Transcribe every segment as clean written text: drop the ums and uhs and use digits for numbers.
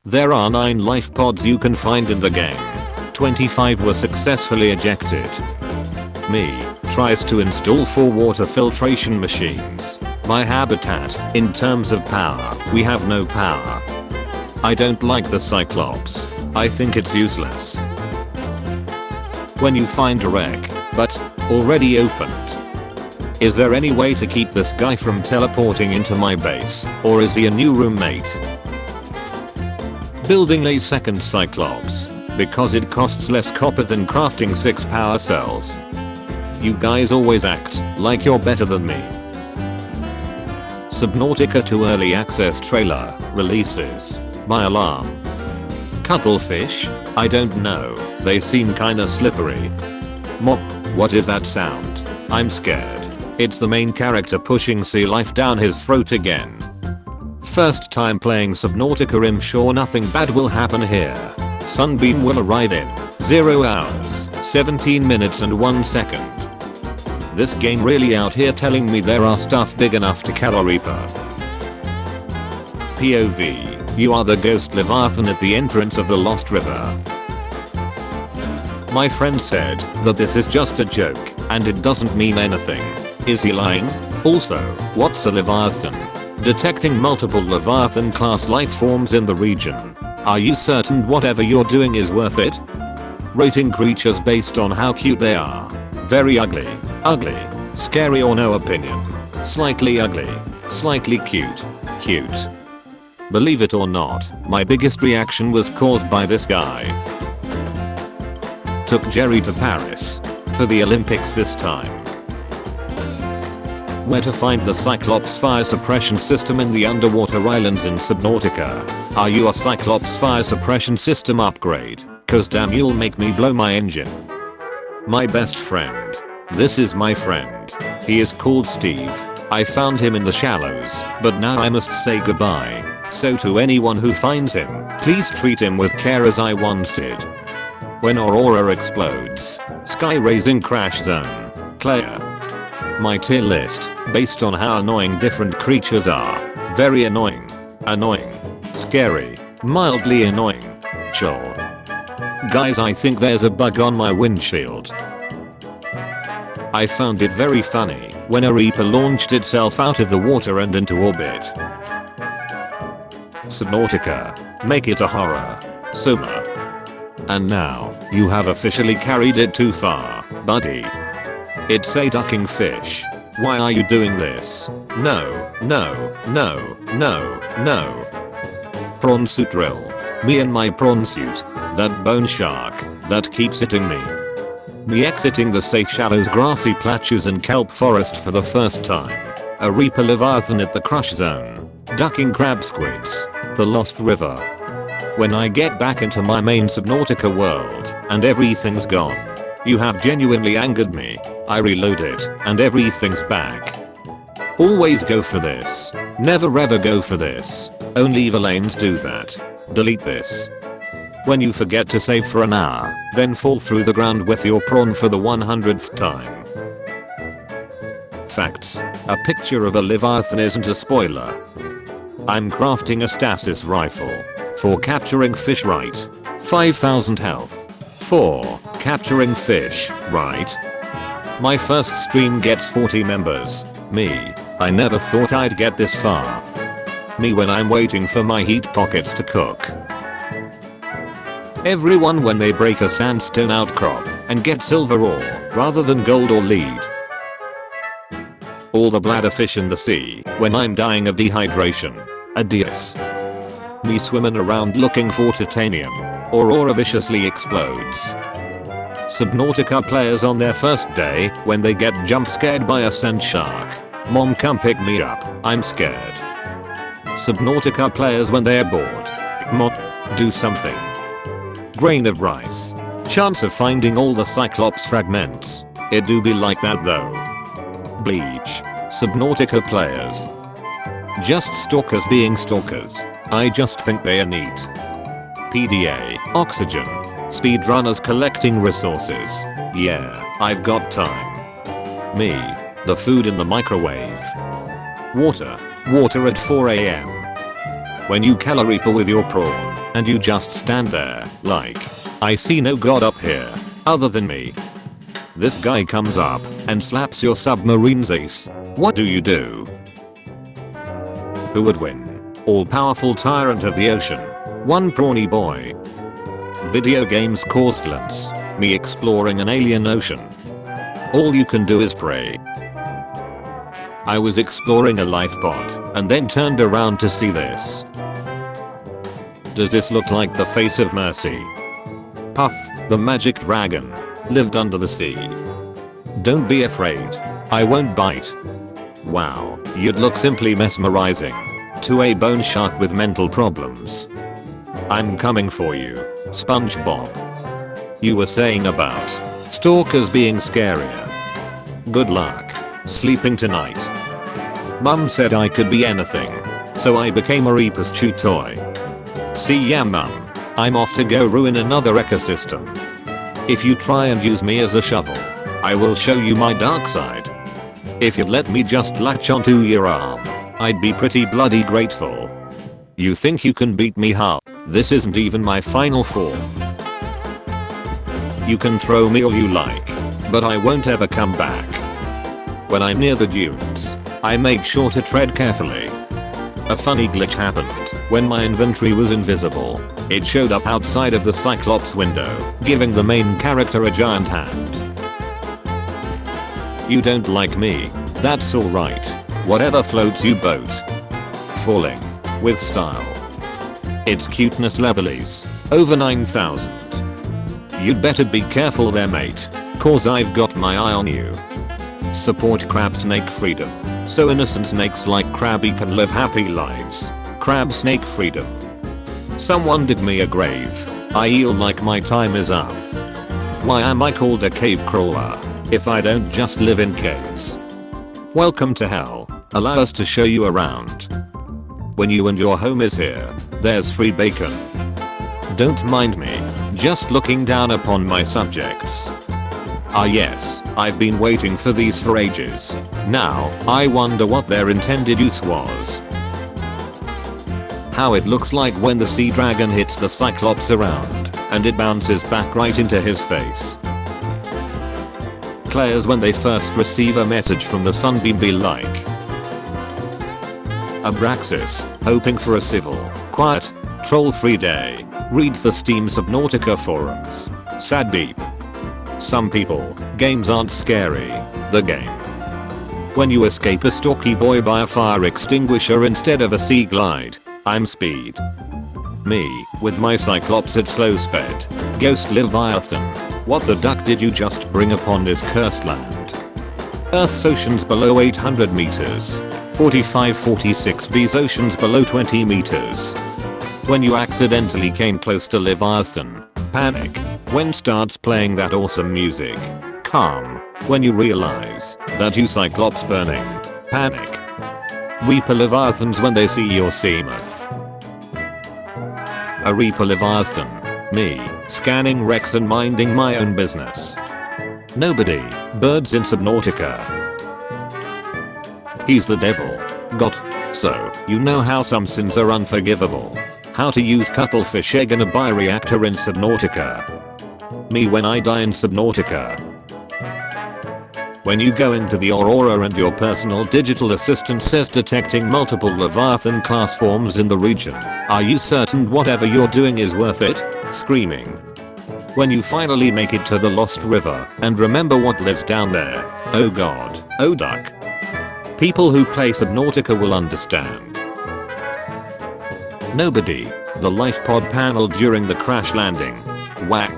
There are 9 life pods you can find in the game. 25 were successfully ejected. Me tries to install 4 water filtration machines. My habitat, in terms of power, we have no power. I don't like the Cyclops. I think it's useless. When you find a wreck, but already opened. Is there any way to keep this guy from teleporting into my base, or is he a new roommate? Building a second Cyclops, because it costs less copper than crafting 6 power cells. You guys always act like you're better than me. Subnautica 2 Early Access Trailer releases. My alarm. Cuttlefish? I don't know, they seem kinda slippery. Mop, what is that sound? I'm scared. It's the main character pushing sea life down his throat again. First time playing Subnautica, I'm sure nothing bad will happen here. Sunbeam will arrive in 0 hours, 17 minutes and 1 second. This game really out here telling me there are stuff big enough to kill a Reaper. POV. You are the ghost Leviathan at the entrance of the Lost River. My friend said that this is just a joke and it doesn't mean anything. Is he lying? Also, what's a Leviathan? Detecting multiple Leviathan class life forms in the region. Are you certain whatever you're doing is worth it? Rating creatures based on how cute they are. Very ugly, ugly, scary or no opinion. Slightly ugly, slightly cute, cute. Believe it or not, my biggest reaction was caused by this guy. Took Jerry to Paris. For the Olympics this time. Where to find the Cyclops fire suppression system in the underwater islands in Subnautica? Are you a Cyclops fire suppression system upgrade? Cause damn you'll make me blow my engine. My best friend. This is my friend. He is called Steve. I found him in the shallows, but now I must say goodbye. So to anyone who finds him, please treat him with care as I once did. When Aurora explodes. Sky raising crash zone. Player. My tier list, based on how annoying different creatures are. Very annoying. Annoying. Scary. Mildly annoying. Chill. Guys, I think there's a bug on my windshield. I found it very funny when a Reaper launched itself out of the water and into orbit. Subnautica. Make it a horror. Soma. And now, you have officially carried it too far, buddy. It's a ducking fish. Why are you doing this? No, no, no, no, no. Prawn suit drill. Me and my prawn suit. That bone shark that keeps hitting me. Me exiting the safe shallows, grassy plateaus and kelp forest for the first time. A Reaper Leviathan at the crush zone. Ducking crab squids. The Lost River. When I get back into my main Subnautica world and everything's gone. You have genuinely angered me. I reload it and everything's back. Always go for this. Never ever go for this. Only Evalanes do that. Delete this. When you forget to save for an hour, then fall through the ground with your prawn for the 100th time. Facts. A picture of a Leviathan isn't a spoiler. I'm crafting a stasis rifle. For capturing fish, right? 5000 health. For capturing fish, right? My first stream gets 40 members. Me. I never thought I'd get this far. Me when I'm waiting for my heat pockets to cook. Everyone when they break a sandstone outcrop and get silver ore rather than gold or lead. All the bladderfish in the sea when I'm dying of dehydration. Adios. Me swimming around looking for titanium. Aurora viciously explodes. Subnautica players on their first day when they get jump scared by a sand shark. Mom, come pick me up, I'm scared. Subnautica players when they're bored. Mom, do something. Grain of rice. Chance of finding all the Cyclops fragments. It do be like that though. Bleach. Subnautica players. Just stalkers being stalkers. I just think they are neat. PDA. Oxygen. Speedrunners collecting resources. Yeah, I've got time. Me. The food in the microwave. Water. Water at 4 AM. When you kill a Reaper with your prawn. and you just stand there, like, I see no god up here, other than me. This guy comes up and slaps your submarine's ace. What do you do? Who would win? All-powerful tyrant of the ocean, one prawny boy. Video games cause violence, me exploring an alien ocean. All you can do is pray. I was exploring a life pod and then turned around to see this. Does this look like the face of mercy? Puff, the magic dragon, lived under the sea. Don't be afraid. I won't bite. Wow, you'd look simply mesmerizing to a bone shark with mental problems. I'm coming for you, SpongeBob. You were saying about stalkers being scarier. Good luck sleeping tonight. Mum said I could be anything, so I became a Reaper's chew toy. See ya mum, I'm off to go ruin another ecosystem. If you try and use me as a shovel, I will show you my dark side. If you'd let me just latch onto your arm, I'd be pretty bloody grateful. You think you can beat me, huh? This isn't even my final form. You can throw me all you like, but I won't ever come back. When I'm near the dunes, I make sure to tread carefully. A funny glitch happened when my inventory was invisible. It showed up outside of the Cyclops window, giving the main character a giant hand. You don't like me? That's alright. Whatever floats you boat. Falling. With style. Its cuteness level is over 9,000. You'd better be careful there mate, cause I've got my eye on you. Support crab snake freedom, so innocent snakes like Krabby can live happy lives. Crab snake freedom. Someone dig me a grave. I yield like my time is up. Why am I called a cave crawler if I don't just live in caves? Welcome to hell. Allow us to show you around. When you and your home is here, there's free bacon. Don't mind me, just looking down upon my subjects. Ah yes, I've been waiting for these for ages. Now, I wonder what their intended use was. How it looks like when the sea dragon hits the Cyclops around, and it bounces back right into his face. Players when they first receive a message from the sunbeam be like Abraxas, hoping for a civil, quiet, troll-free day, reads the Steam Subnautica forums. Sad deep. Some people, games aren't scary, the game. When you escape a stalky boy by a fire extinguisher instead of a sea glide, I'm speed. Me, with my Cyclops at slow sped. Ghost Leviathan. What the duck did you just bring upon this cursed land? Earth's oceans below 800 meters. 45-46 B's oceans below 20 meters. When you accidentally came close to Leviathan, panic. When starts playing that awesome music, calm. When you realize that you Cyclops burning, panic. Reaper Leviathans when they see your seamoth. A Reaper Leviathan. Me, scanning wrecks and minding my own business. Nobody, birds in Subnautica. He's the devil. Got. So, you know how some sins are unforgivable. How to use cuttlefish egg in a bioreactor in Subnautica. Me when I die in Subnautica. When you go into the Aurora and your personal digital assistant says detecting multiple Leviathan class forms in the region, are you certain whatever you're doing is worth it? Screaming. When you finally make it to the Lost River and remember what lives down there, oh god, oh duck. People who play Subnautica will understand. Nobody, the life pod panel during the crash landing. Whack.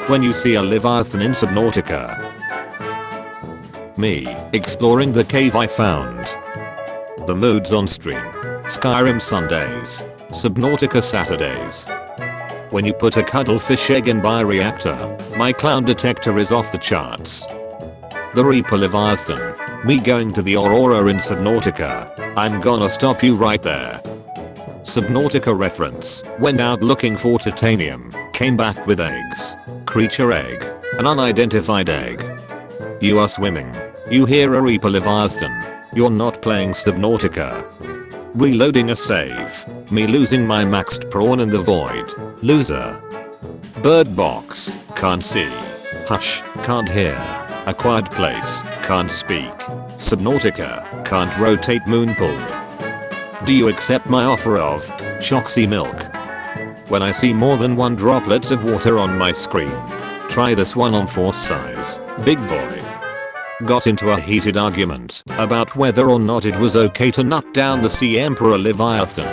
When you see a Leviathan in Subnautica. Me, exploring the cave I found. The modes on stream. Skyrim Sundays. Subnautica Saturdays. When you put a cuttlefish egg in bioreactor, my clown detector is off the charts. The Reaper Leviathan. Me going to the Aurora in Subnautica. I'm gonna stop you right there. Subnautica reference. Went out looking for titanium. Came back with eggs. Creature egg. An unidentified egg. You are swimming. You hear a Reaper Leviathan. You're not playing Subnautica. Reloading a save. Me losing my maxed prawn in the void. Loser. Bird box. Can't see. Hush. Can't hear. A quiet place. Can't speak. Subnautica. Can't rotate moon pool. Do you accept my offer of Choxy milk? When I see more than one droplets of water on my screen. Try this one on force size. Big boy. Got into a heated argument about whether or not it was okay to nut down the sea emperor Leviathan.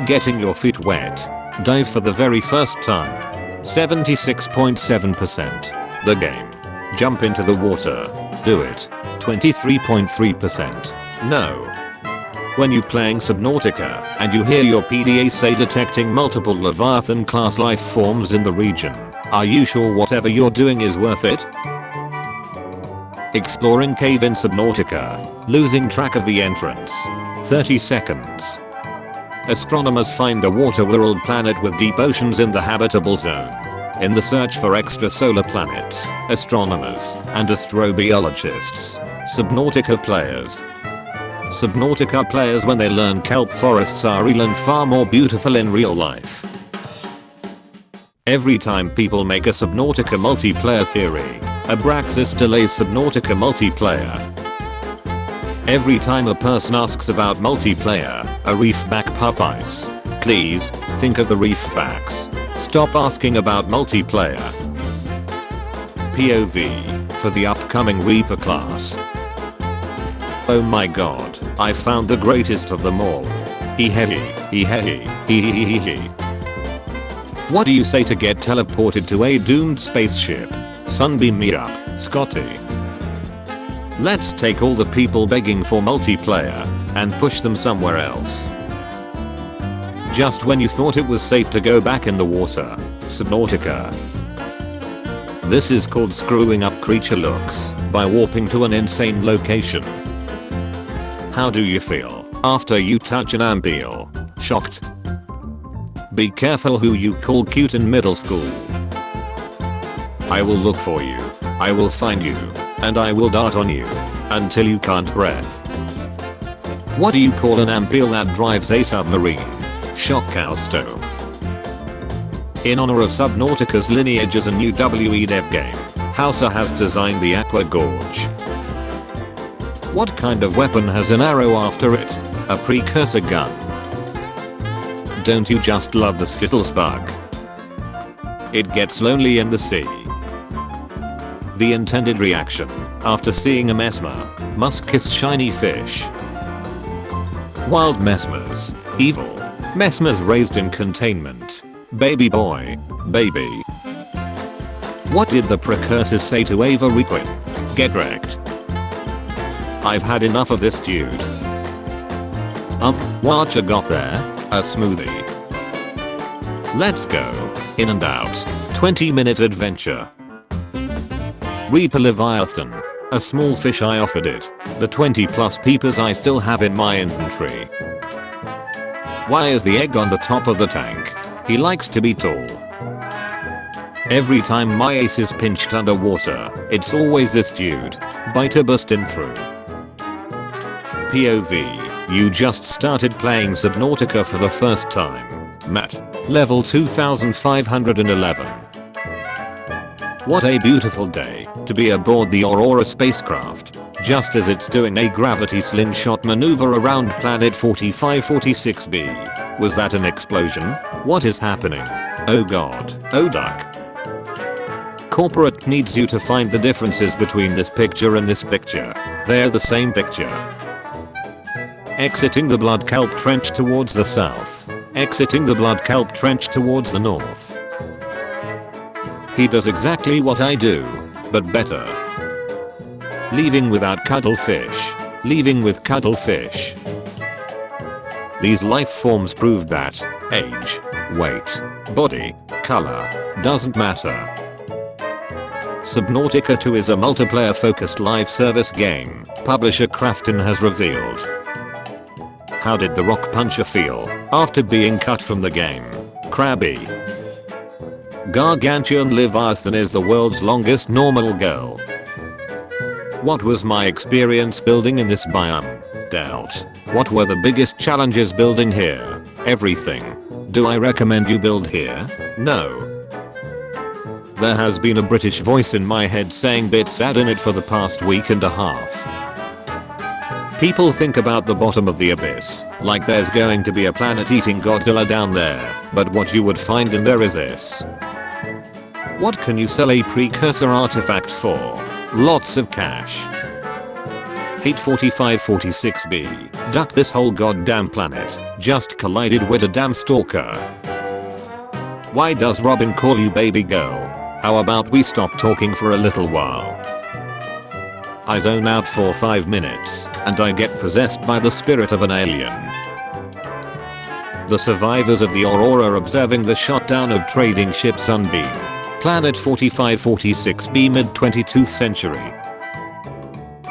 Getting your feet wet. Dive for the very first time. 76.7%. The game. Jump into the water. Do it. 23.3%. No. When you playing Subnautica and you hear your PDA say detecting multiple Leviathan class life forms in the region, are you sure whatever you're doing is worth it? Exploring cave in Subnautica. Losing track of the entrance. 30 seconds. Astronomers find a water world planet with deep oceans in the habitable zone. In the search for extrasolar planets, astronomers and astrobiologists. Subnautica players. Subnautica players when they learn kelp forests are real and far more beautiful in real life. Every time people make a Subnautica multiplayer theory, Abraxas delays Subnautica multiplayer. Every time a person asks about multiplayer, a reefback Popeyes. Please, think of the reefbacks. Stop asking about multiplayer. POV, for the upcoming Reaper class. Oh my god, I found the greatest of them all. He. What do you say to get teleported to a doomed spaceship? Sunbeam me up, Scotty. Let's take all the people begging for multiplayer and push them somewhere else. Just when you thought it was safe to go back in the water, Subnautica. This is called screwing up creature looks by warping to an insane location. How do you feel after you touch an ampoule? Shocked? Be careful who you call cute in middle school. I will look for you. I will find you. And I will dart on you. Until you can't breathe. What do you call an ampoule that drives a submarine? Shock Causto. In honor of Subnautica's lineage as a new WE dev game, Hauser has designed the Aqua Gorge. What kind of weapon has an arrow after it? A precursor gun. Don't you just love the Skittles bug? It gets lonely in the sea. The intended reaction after seeing a mesmer must kiss shiny fish. Wild mesmers. Evil. Mesmers raised in containment. Baby boy. Baby. What did the precursors say to Ava Requin? Get wrecked. I've had enough of this dude. What you got there? A smoothie. Let's go. In and out. 20-minute adventure. Reaper Leviathan. A small fish I offered it. The 20 plus peepers I still have in my inventory. Why is the egg on the top of the tank? He likes to be tall. Every time my ace is pinched underwater, it's always this dude. Biter bustin' through. POV. You just started playing Subnautica for the first time. Matt. Level 2511. What a beautiful day to be aboard the Aurora spacecraft, just as it's doing a gravity slingshot maneuver around planet 4546b. Was that an explosion? What is happening? Oh god. Oh duck. Corporate needs you to find the differences between this picture and this picture. They're the same picture. Exiting the blood kelp trench towards the south. Exiting the blood kelp trench towards the north. He does exactly what I do, but better. Leaving without cuttlefish. Leaving with cuttlefish. These life forms prove that age, weight, body, color doesn't matter. Subnautica 2 is a multiplayer focused live service game, publisher Krafton has revealed. How did the rock puncher feel after being cut from the game? Crabby. Gargantuan Leviathan is the world's longest normal girl. What was my experience building in this biome? checked out. What were the biggest challenges building here? Everything. Do I recommend you build here? No. There has been a British voice in my head saying bits add in it for the past week and a half. People think about the bottom of the abyss, like there's going to be a planet-eating Godzilla down there, but what you would find in there is this. What can you sell a precursor artifact for? Lots of cash. Hate 4546b. Duck, this whole goddamn planet just collided with a damn stalker. Why does Robin call you baby girl? How about we stop talking for a little while? I zone out for 5 minutes, and I get possessed by the spirit of an alien. The survivors of the Aurora observing the shutdown of trading ship Sunbeam. Planet 4546b, mid-22nd century.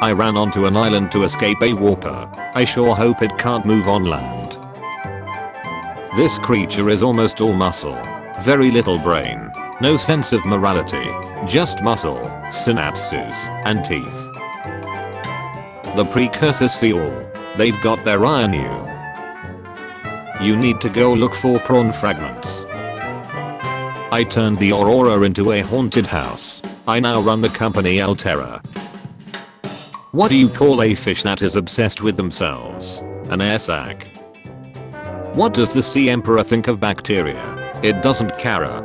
I ran onto an island to escape a warper. I sure hope it can't move on land. This creature is almost all muscle. Very little brain. No sense of morality. Just muscle, synapses, and teeth. The precursors see all. They've got their eye on you. You need to go look for prawn fragments. I turned the Aurora into a haunted house. I now run the company Alterra. What do you call a fish that is obsessed with themselves? An air sac. What does the Sea Emperor think of bacteria? It doesn't care.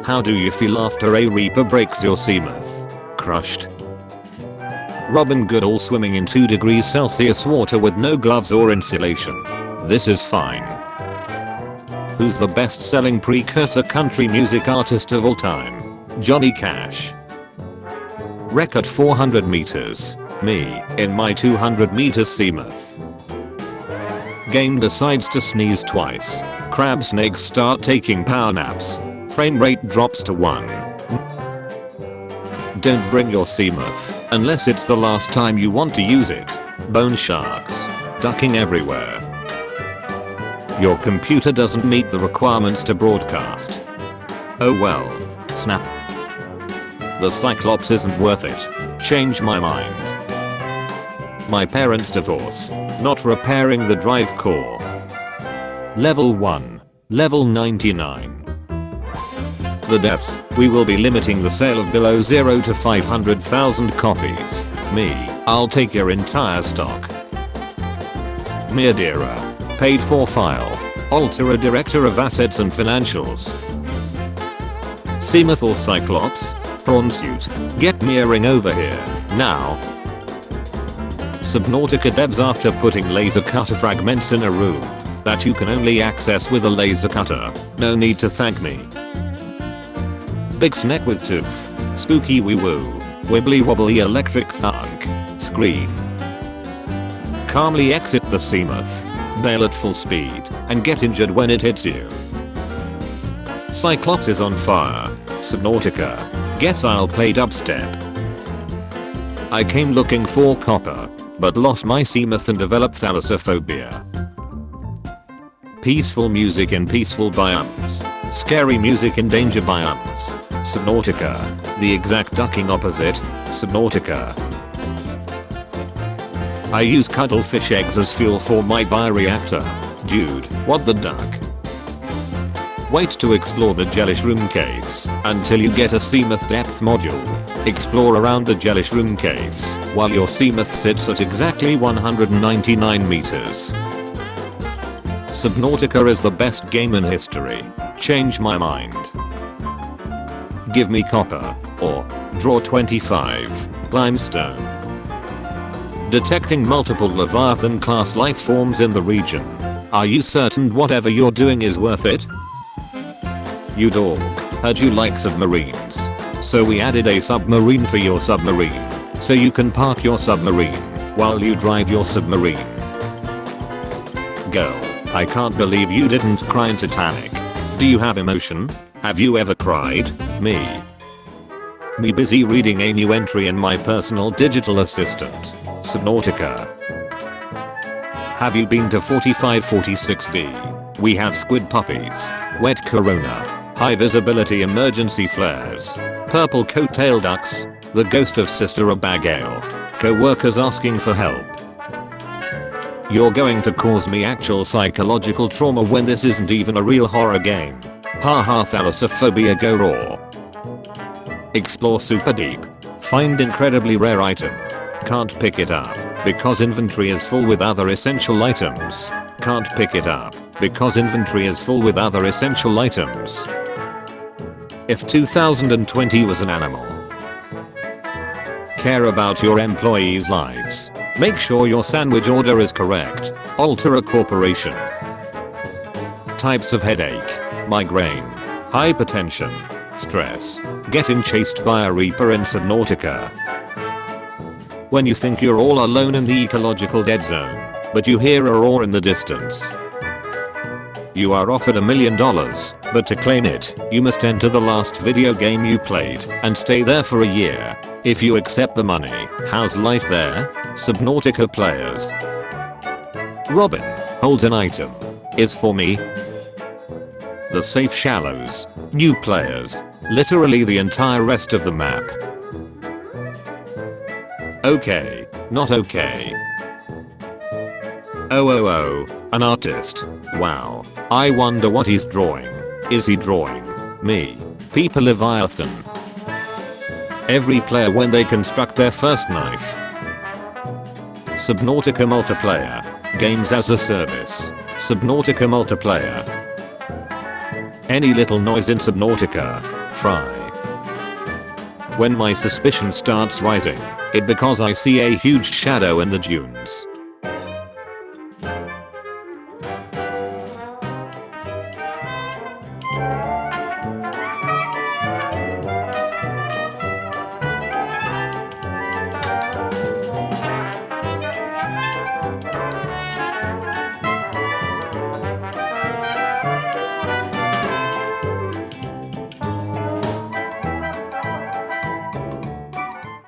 How do you feel after a reaper breaks your seamoth? Crushed. Robin Goodall swimming in 2 degrees Celsius water with no gloves or insulation. This is fine. Who's the best-selling precursor country music artist of all time? Johnny Cash. Record 400 meters. Me, in my 200 meters seamoth. Game decides to sneeze twice. Crab snakes start taking power naps. Frame rate drops to 1. Don't bring your seamoth, unless it's the last time you want to use it. Bone sharks. Ducking everywhere. Your computer doesn't meet the requirements to broadcast. Oh well. Snap. The Cyclops isn't worth it. Change my mind. My parents' divorce. Not repairing the drive core. Level 1. Level 99. The devs, we will be limiting the sale of below 0 to 500,000 copies. Me, I'll take your entire stock. Miadira. Paid for file. Altera Director of Assets and Financials. Seamoth or Cyclops? Prawn suit. Get Meering over here, now. Subnautica devs, after putting laser cutter fragments in a room that you can only access with a laser cutter. No need to thank me. Big snake with tooth. Spooky wee woo. Wibbly wobbly electric thunk. Scream. Calmly exit the seamoth. Bail at full speed and get injured when it hits you. Cyclops is on fire. Subnautica. Guess I'll play dubstep. I came looking for copper, but lost my seamoth and developed thalassophobia. Peaceful music in peaceful biomes. Scary music in danger biomes. Subnautica. The exact ducking opposite. Subnautica. I use cuttlefish eggs as fuel for my bioreactor. Dude, what the duck? Wait to explore the Jellish Room Caves until you get a seamoth depth module. Explore around the Jellish Room Caves while your seamoth sits at exactly 199 meters. Subnautica is the best game in history. Change my mind. Give me copper, or draw 25, limestone. Detecting multiple Leviathan class life forms in the region. Are you certain whatever you're doing is worth it? You dog, heard you like submarines. So we added a submarine for your submarine. So you can park your submarine while you drive your submarine. Girl, I can't believe you didn't cry in Titanic. Do you have emotion? Have you ever cried? Me busy reading a new entry in my personal digital assistant. Subnautica. Have you been to 4546b? We have squid puppies, wet corona, high visibility emergency flares, purple coat-tailed ducks, the ghost of Sister Abigail, co-workers asking for help. You're going to cause me actual psychological trauma when this isn't even a real horror game. Haha, thalassophobia go raw. Explore super deep. Find incredibly rare item. Can't pick it up because inventory is full with other essential items. Can't pick it up because inventory is full with other essential items. If 2020 was an animal. Care about your employees' lives. Make sure your sandwich order is correct. Alter a corporation. Types of headache. Migraine. Hypertension. Stress. Getting chased by a reaper in Subnautica. When you think you're all alone in the ecological dead zone, but you hear a roar in the distance. You are offered $1 million, but to claim it, you must enter the last video game you played and stay there for a year. If you accept the money, how's life there? Subnautica players. Robin holds an item. Is for me. The safe shallows. New players. Literally the entire rest of the map. Okay, not okay. Oh, an artist. Wow. I wonder what he's drawing. Is he drawing me? People Leviathan. Every player when they construct their first knife. Subnautica multiplayer. Games as a service. Subnautica multiplayer. Any little noise in Subnautica. Fry. When my suspicion starts rising, it's because I see a huge shadow in the dunes.